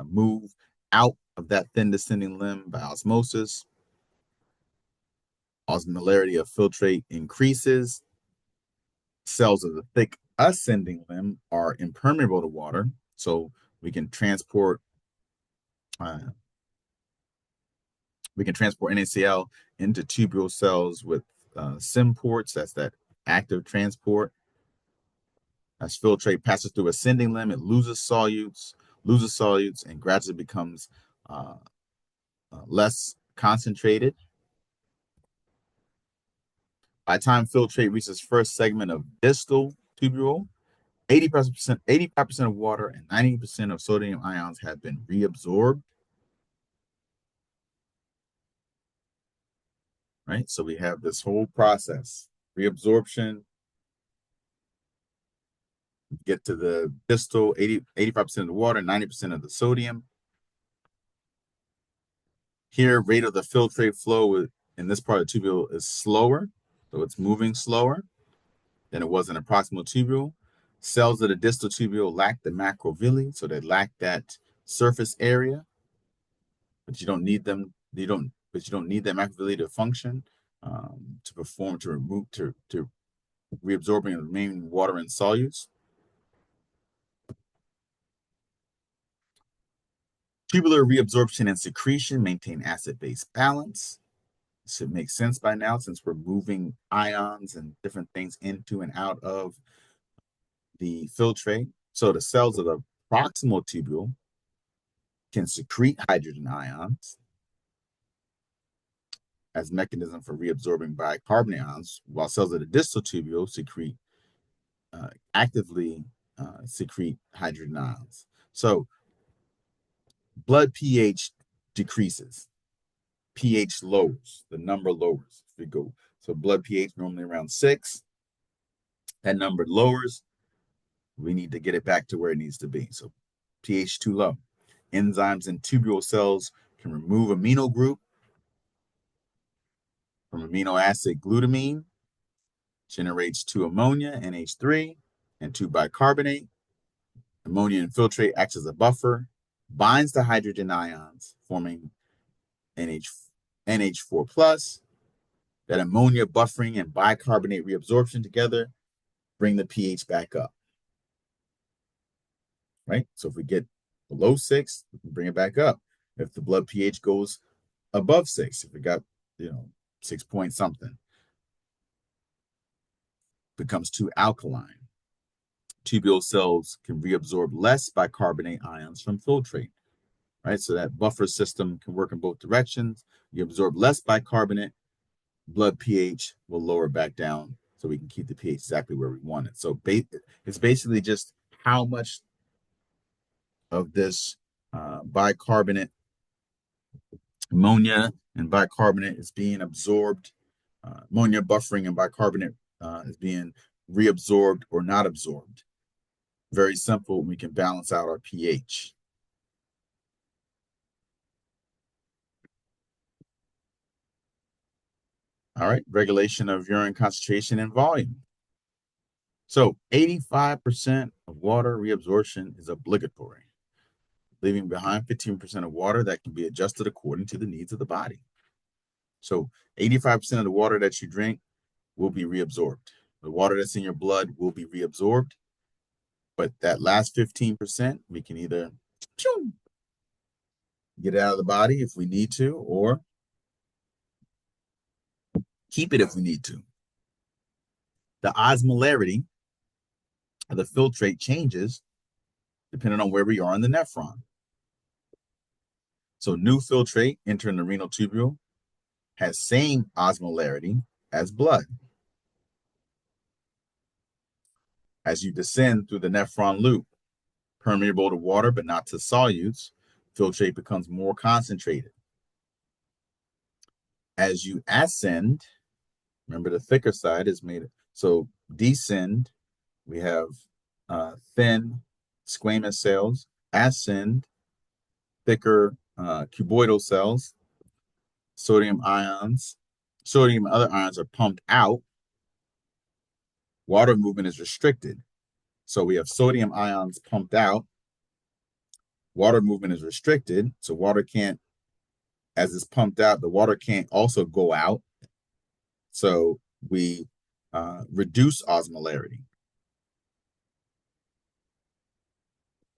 move out of that thin descending limb by osmosis. Osmolarity of filtrate increases. Cells of the thick ascending limb are impermeable to water, so we can transport uh, NaCl into tubule cells with SIM ports. That's that active transport. As filtrate passes through ascending limb, it loses solutes, and gradually becomes less concentrated. By the time filtrate reaches first segment of distal tubule, 85% of water and 90% of sodium ions have been reabsorbed. Right? So we have this whole process, reabsorption, get to the distal, 85% of the water, 90% of the sodium. Here, rate of the filtrate flow in this part of the tubule is slower, so it's moving slower than it was in the proximal tubule. Cells of the distal tubule lack the macrovilli, so they lack that surface area, but you don't need them. But you don't need that macrovilli to function, to perform, to remove, to reabsorbing the remaining water and solutes. Tubular reabsorption and secretion maintain acid-base balance. This should make sense by now since we're moving ions and different things into and out of the filtrate. So the cells of the proximal tubule can secrete hydrogen ions as mechanism for reabsorbing bicarbonate ions, while cells of the distal tubule actively secrete hydrogen ions. So blood pH decreases, pH lowers, the number lowers. If we go, so blood pH normally around 6, That number lowers, we need to get it back to where it needs to be. So pH too low. Enzymes in tubule cells can remove amino group from amino acid glutamine, generates 2 ammonia, NH3, and 2 bicarbonate. Ammonia infiltrate acts as a buffer, binds to hydrogen ions, forming NH4 plus. That ammonia buffering and bicarbonate reabsorption together bring the pH back up. Right? So if we get below 6, we can bring it back up. If the blood pH goes above 6, if we got, 6 point something, becomes too alkaline. Tubule cells can reabsorb less bicarbonate ions from filtrate. Right? So that buffer system can work in both directions. You absorb less bicarbonate, blood pH will lower back down so we can keep the pH exactly where we want it. So it's basically just how much of this bicarbonate, ammonia and bicarbonate is being absorbed. Ammonia buffering and bicarbonate is being reabsorbed or not absorbed. Very simple. We can balance out our pH. All right, regulation of urine concentration and volume. So 85% of water reabsorption is obligatory, leaving behind 15% of water that can be adjusted according to the needs of the body. So 85% of the water that you drink will be reabsorbed. The water that's in your blood will be reabsorbed. But that last 15%, we can either get it out of the body if we need to, or keep it if we need to. The osmolarity of the filtrate changes depending on where we are in the nephron. So new filtrate entering the renal tubule has same osmolarity as blood. As you descend through the nephron loop, permeable to water but not to solutes, filtrate becomes more concentrated. As you ascend, remember the thicker side is made, so descend, we have thin squamous cells, ascend, thicker cuboidal cells, sodium ions, sodium and other ions are pumped out, water movement is restricted. So we have sodium ions pumped out, water movement is restricted, so water can't, as it's pumped out, the water can't also go out. So we reduce osmolarity.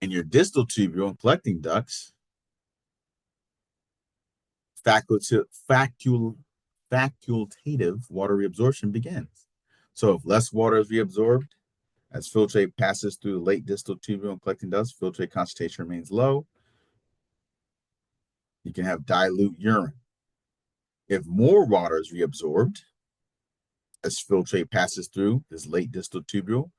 In your distal tubule and collecting ducts, facultative water reabsorption begins. So if less water is reabsorbed, as filtrate passes through the late distal tubule and collecting ducts, filtrate concentration remains low. You can have dilute urine. If more water is reabsorbed, as filtrate passes through this late distal tubule,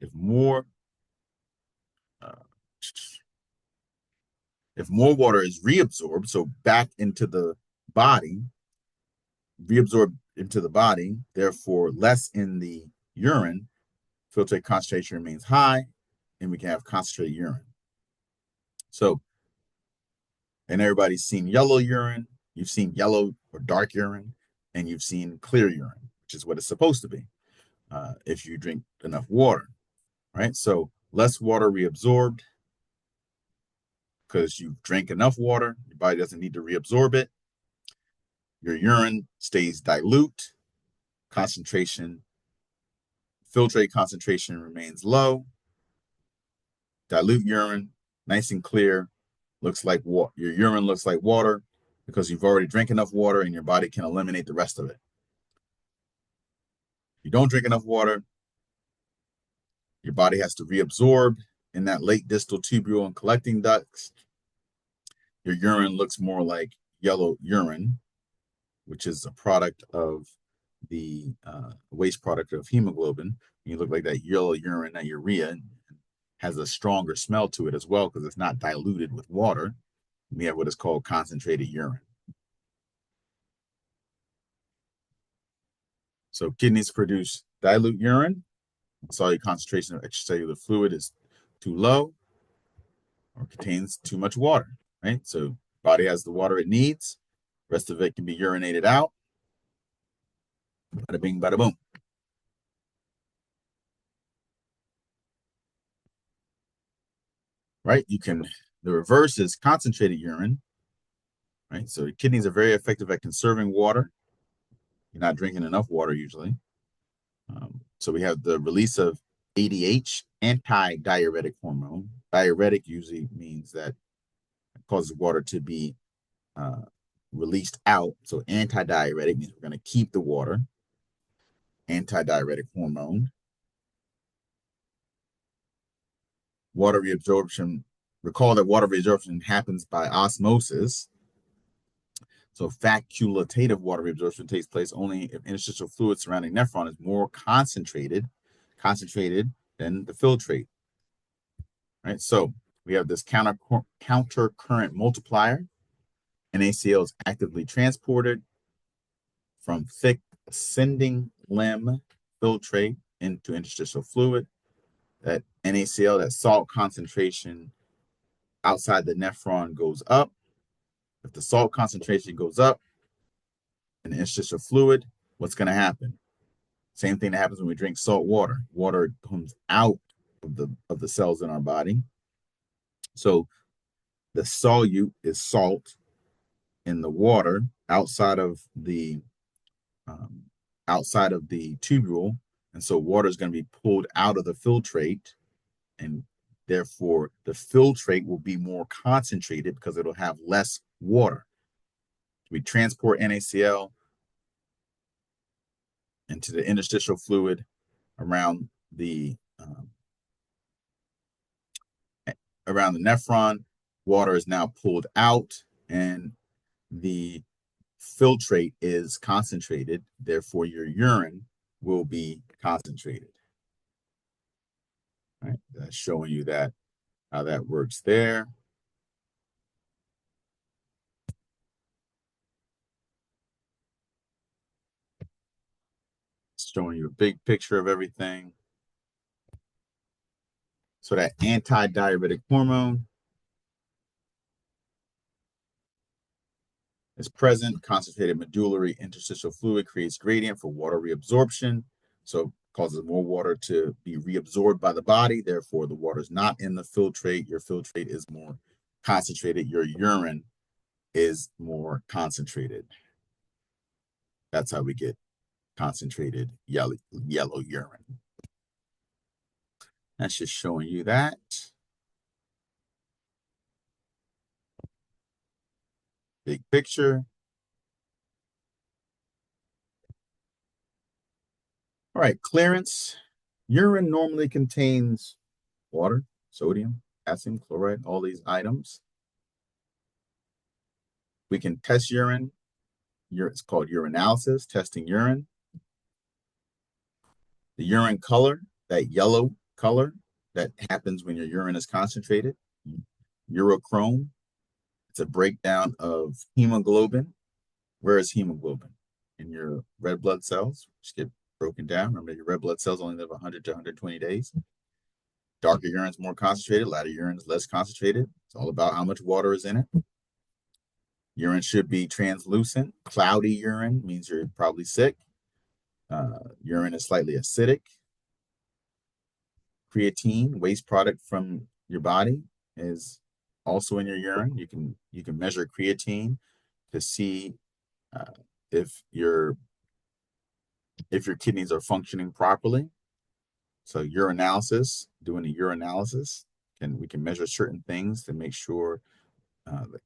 if more water is reabsorbed, so back into the body, reabsorbed into the body, therefore less in the urine, filtrate concentration remains high, and we can have concentrated urine. So, and everybody's seen yellow urine, you've seen yellow or dark urine, and you've seen clear urine, which is what it's supposed to be if you drink enough water, right? So less water reabsorbed because you drank enough water, your body doesn't need to reabsorb it. Your urine stays dilute, concentration, filtrate concentration remains low. Dilute urine, nice and clear, looks like water. Your urine looks like water because you've already drank enough water and your body can eliminate the rest of it. If you don't drink enough water, your body has to reabsorb in that late distal tubule and collecting ducts. Your urine looks more like yellow urine, which is a product of the waste product of hemoglobin. You look like that yellow urine, that urea, has a stronger smell to it as well because it's not diluted with water. We have what is called concentrated urine. So kidneys produce dilute urine. Solute concentration of extracellular fluid is too low or contains too much water, right? So body has the water it needs. Rest of it can be urinated out. Bada bing, bada boom. Right? The reverse is concentrated urine, right? So the kidneys are very effective at conserving water. You're not drinking enough water usually. So we have the release of ADH, anti-diuretic hormone. Diuretic usually means that it causes water to be uh, released out. So anti-diuretic means we're going to keep the water. Anti-diuretic hormone. Water reabsorption. Recall that water reabsorption happens by osmosis. So facultative water reabsorption takes place only if interstitial fluid surrounding nephron is more concentrated than the filtrate. Right. So we have this counter current multiplier. NaCl is actively transported from thick ascending limb filtrate into interstitial fluid. That NaCl, that salt concentration outside the nephron goes up. If the salt concentration goes up in the interstitial fluid, what's going to happen? Same thing that happens when we drink salt water. Water comes out of the cells in our body. So the solute is salt in the water um, outside of the tubule, and so water is going to be pulled out of the filtrate, and therefore the filtrate will be more concentrated because it'll have less water. We transport NaCl into the interstitial fluid around the around the nephron. Water is now pulled out, and the filtrate is concentrated. Therefore, your urine will be concentrated. All right, that's showing you that how that works there. It's showing you a big picture of everything. So that anti-diuretic hormone is present. Concentrated medullary interstitial fluid creates gradient for water reabsorption. So causes more water to be reabsorbed by the body. Therefore, the water is not in the filtrate. Your filtrate is more concentrated. Your urine is more concentrated. That's how we get concentrated yellow urine. That's just showing you that. Big picture. All right, clearance. Urine normally contains water, sodium, potassium, chloride, all these items. We can test urine. It's called urinalysis, testing urine. The urine color, that yellow color that happens when your urine is concentrated. Urochrome, it's a breakdown of hemoglobin. Where is hemoglobin? In your red blood cells, which get broken down. Remember, your red blood cells only live 100 to 120 days. Darker urine is more concentrated, lighter urine is less concentrated. It's all about how much water is in it. Urine should be translucent. Cloudy urine means you're probably sick. Urine is slightly acidic. Creatine, waste product from your body, is also in your urine. You can measure creatine to see uh, if your kidneys are functioning properly. So urinalysis, doing a urinalysis, we can measure certain things to make sure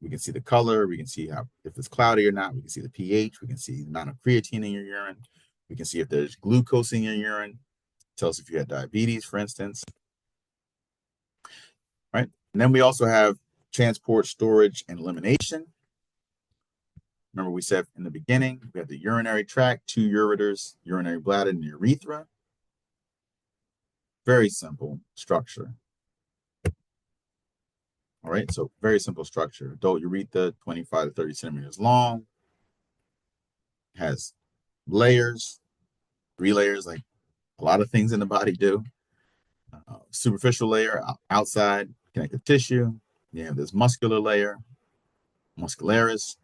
we can see the color, we can see if it's cloudy or not, we can see the pH, we can see the amount of creatine in your urine, we can see if there's glucose in your urine. Tell us if you had diabetes, for instance. Right? And then we also have transport, storage, and elimination. Remember we said in the beginning, we have the urinary tract, 2 ureters, urinary bladder, and urethra. Very simple structure. All right, so very simple structure. Adult urethra, 25 to 30 centimeters long, has layers. Three layers, like a lot of things in the body do. Superficial layer, outside, connective tissue. You have this muscular layer, muscularis,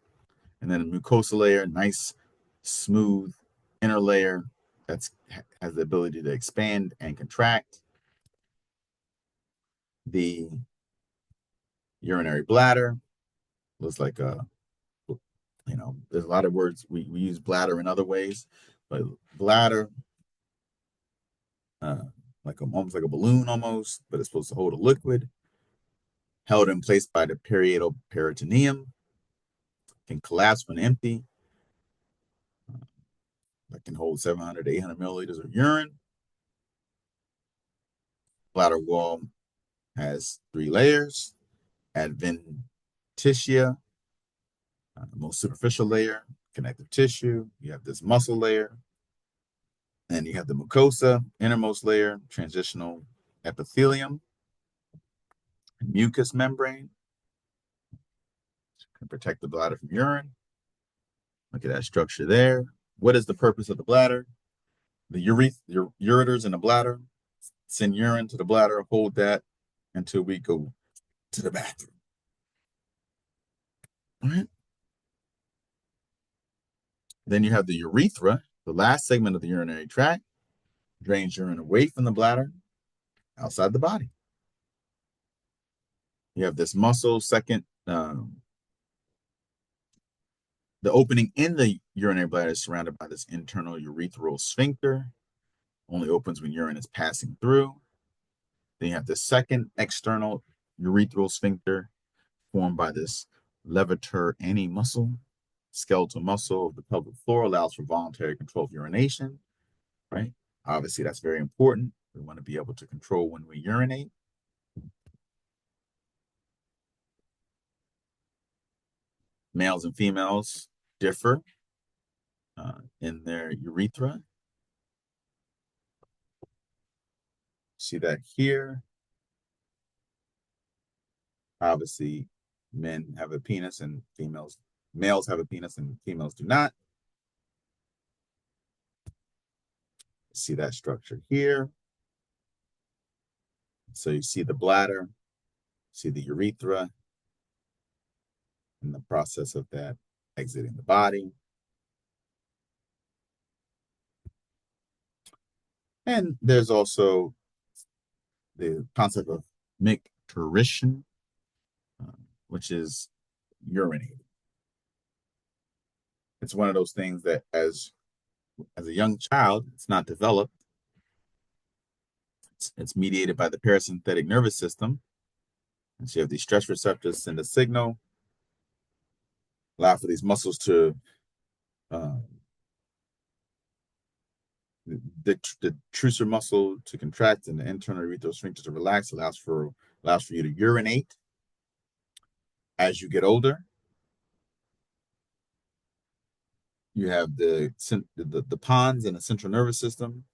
and then a mucosa layer, nice, smooth inner layer that's has the ability to expand and contract. The urinary bladder looks like there's a lot of words we use bladder in other ways, but bladder, uh, almost like a balloon almost, but it's supposed to hold a liquid, held in place by the parietal peritoneum, can collapse when empty, that can hold 700 to 800 milliliters of urine. Bladder wall has three layers: adventitia, the most superficial layer, connective tissue. You have this muscle layer, and you have the mucosa, innermost layer, transitional epithelium, mucous membrane, can protect the bladder from urine. Look at that structure there. What is the purpose of the bladder? The ureters in the bladder send urine to the bladder, hold that until we go to the bathroom. All right. Then you have the urethra, the last segment of the urinary tract, drains urine away from the bladder, outside the body. You have this muscle, the opening in the urinary bladder is surrounded by this internal urethral sphincter, only opens when urine is passing through. Then you have the second external urethral sphincter formed by this levator ani muscle, skeletal muscle of the pelvic floor, allows for voluntary control of urination, right? Obviously, that's very important. We want to be able to control when we urinate. Males and females differ in their urethra. See that here. Obviously, men have a penis and males have a penis and females do not. See that structure here. So you see the bladder, see the urethra, and the process of that exiting the body. And there's also the concept of micturition, which is urinating. It's one of those things that as a young child, it's not developed. It's mediated by the parasympathetic nervous system. And so you have these stress receptors send a signal, allow for these muscles to the trusor muscle to contract and the internal urethral sphincter to relax, allows for you to urinate. As you get older, you have the pons in the central nervous system.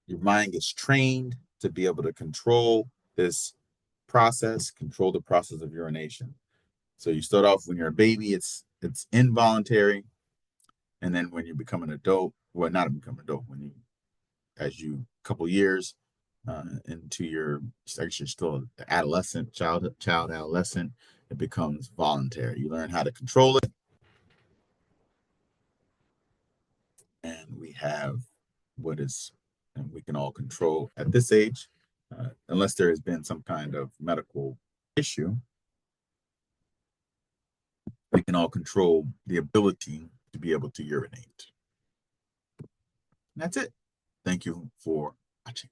Your mind gets trained to be able to control this process, control the process of urination. So you start off when you're a baby, it's involuntary, and then when you become an adult, well, not become an adult, as you couple years into your actually still adolescent, child adolescent, it becomes voluntary. You learn how to control it, and we can all control at this age, unless there has been some kind of medical issue. We can all control the ability to be able to urinate. And that's it. Thank you for watching.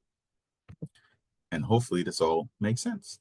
And hopefully this all makes sense.